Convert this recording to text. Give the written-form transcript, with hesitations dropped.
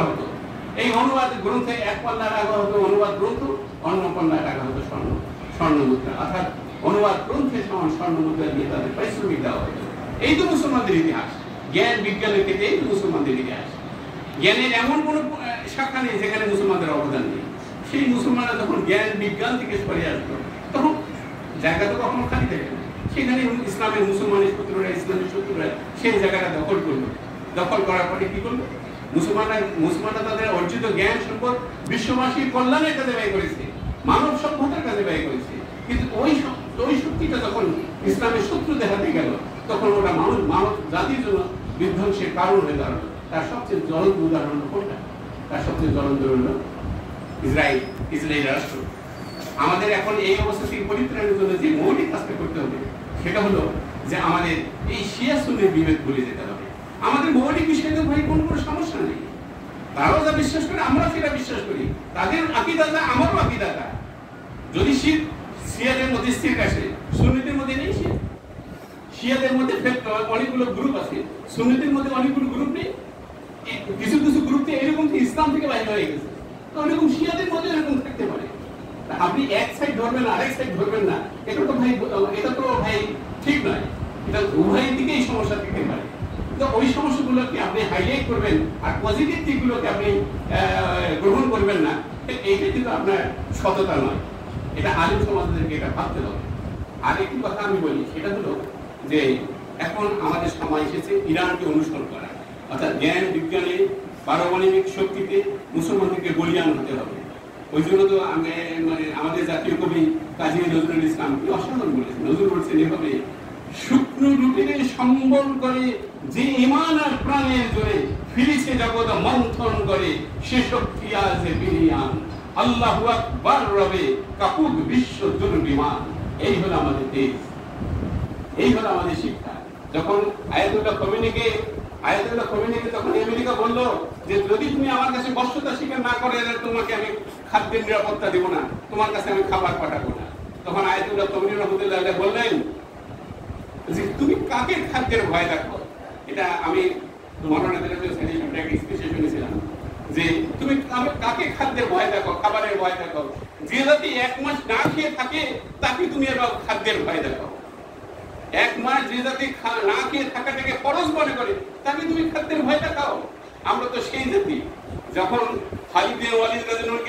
হতো। এই অনুবাদ গ্রন্থে এক পাল্লা রাখা হতো অনুবাদ গ্রন্থ, অন্য পাল্লায় রাখা হতো স্বর্ণ মুদ্রা, অর্থাৎ অনুবাদ গ্রন্থে সমান স্বর্ণ মুদ্রা দিয়ে তাদের পারিশ্রমিক দেওয়া হতো। এই তো মুসলমানদের ইতিহাস। জ্ঞান বিজ্ঞানের ক্ষেত্রে এই তো মুসলমানদের ইতিহাস। জ্ঞানের এমন কোন শাখা নেই যেখানে মুসলমানদের অবদান নেই। সেই মুসলমানরা যখন জ্ঞান বিজ্ঞান থেকে সরে আসলো, তখন জায়গা তো কখনো খালি থাকে না। সেখানে ইসলামের মুসলমানের শত্রুরা, ইসলামের শত্রুরা সেই জায়গাটা দখল করলো। দখল করার পরে কি করলো? মুসলমানরা তাদের অর্জিত জ্ঞান সম্পদ বিশ্ববাসীর কল্যাণের কাজে ব্যয় করেছে, মানব সভ্যতার কাজে ব্যয় করেছে। কিন্তু ওই শক্তিটা যখন ইসলামের শত্রুদের হাতে গেল, তখন ওটা মানব জাতির জন্য বিধ্বংসের কারণ হয়ে দাঁড়ালো। তার সবচেয়ে জ্বলন্ত উদাহরণ কোনটা? তার সবচেয়ে জ্বলন্ত হল ইসরায়েল রাষ্ট্র। আমাদের এখন এই অবস্থা থেকে পরিত্রাণের জন্য যে মৌলিক কাজটা করতে হবে সেটা হলো যে আমাদের এই শিয়া সুন্নির বিভেদ ভুলে যেতে হবে। আমাদের মৌলিক বিষয়ে ভাই কোনো সমস্যা নেই। তারাও যা বিশ্বাস করে আমরাও সেটা বিশ্বাস করি। তাদের আকীদাটা আমারও আকীদাটা। যদি শিয়াদের মধ্যে স্থির আসে, সুন্নিদের মধ্যে নেই। শিয়াদের মধ্যে অনেকগুলো গ্রুপ আছে, সুন্নিদের মধ্যে অনেকগুলো গ্রুপ নেই। কিছু কিছু গ্রুপ এরকম ইসলাম থেকে বাইরে হয়ে গেছে। তো এরকম শিয়াদের মধ্যে এরকম থাকতে পারে। আপনি এক সাইড ধরবেন আরেক সাইড ধরবেন না, এটা তো ভাই ঠিক নয়। এটা উভয় দিকেই সমস্যা থাকতে পারে। তো ওই সমস্যাগুলোকে আপনি হাইলাইট করবেন আর পজিটিভ দিকগুলোকে আপনি গ্রহণ করবেন না, এইটা কিন্তু আপনার সততা নয়। এটা আলিম সমাজদেরকে এটা ভাবতে হবে। আর একটি কথা আমি বলি, সেটা হলো যে এখন আমাদের সময় এসেছে ইরানকে অনুসরণ করা, অর্থাৎ জ্ঞান বিজ্ঞানে পারমাণবিক শক্তিতে মুসলমানদেরকে বলিয়ান হতে হবে। ওই জন্য তো আমাদের জাতীয় কবি কাজী নজরুল ইসলাম কি অসাধারণ বলেছেন। নজরুল বলছেন এভাবে, শুকনো রুটিনে সম্বল করে যে ইমান আর প্রাণের জোরে ফিরেছে জগৎ মন্থন করে, সে শক্তি আছে বিনিয়ান, আল্লাহু আকবার রবে কাপুক বিশ্ব দুর্বিমান। এই হলো আমাদের দেশ, এই হলো আমাদের শিক্ষা। যখন আয়াতুল্লাহ খোমেনিকে তখন আমেরিকা বললো যে যদি তুমি আমার কাছে বশ্যতা স্বীকার না করে তোমাকে আমি খাদ্যের নিরাপত্তা দেবো না, তোমার কাছে আমি খাবার পাঠাবো না। তখন আয়াতুল্লাহ খোমেনি রহমতুল্লাহ বললেন যে তুমি কাকে খাদ্যের ভয় দেখো? এটা আমি শুনেছিলাম যে তুমি কাকে খাদ্যের ভয় দেখো, খাবারের ভয় দেখো? যে জাতি 1 মাস না খেয়ে থাকে তাকে তুমি এবার খাদ্যের ভয় দেখো। 1 মাস যে জাতি না খেয়ে থাকাটাকে ফরজ মনে করে তাকে তুমি খাদ্যের ভয় দেখাও। আমরা তো সেই জাতি। যখন খালিদ বিন ওয়ালিদ রাদিয়াল্লাহু আনহু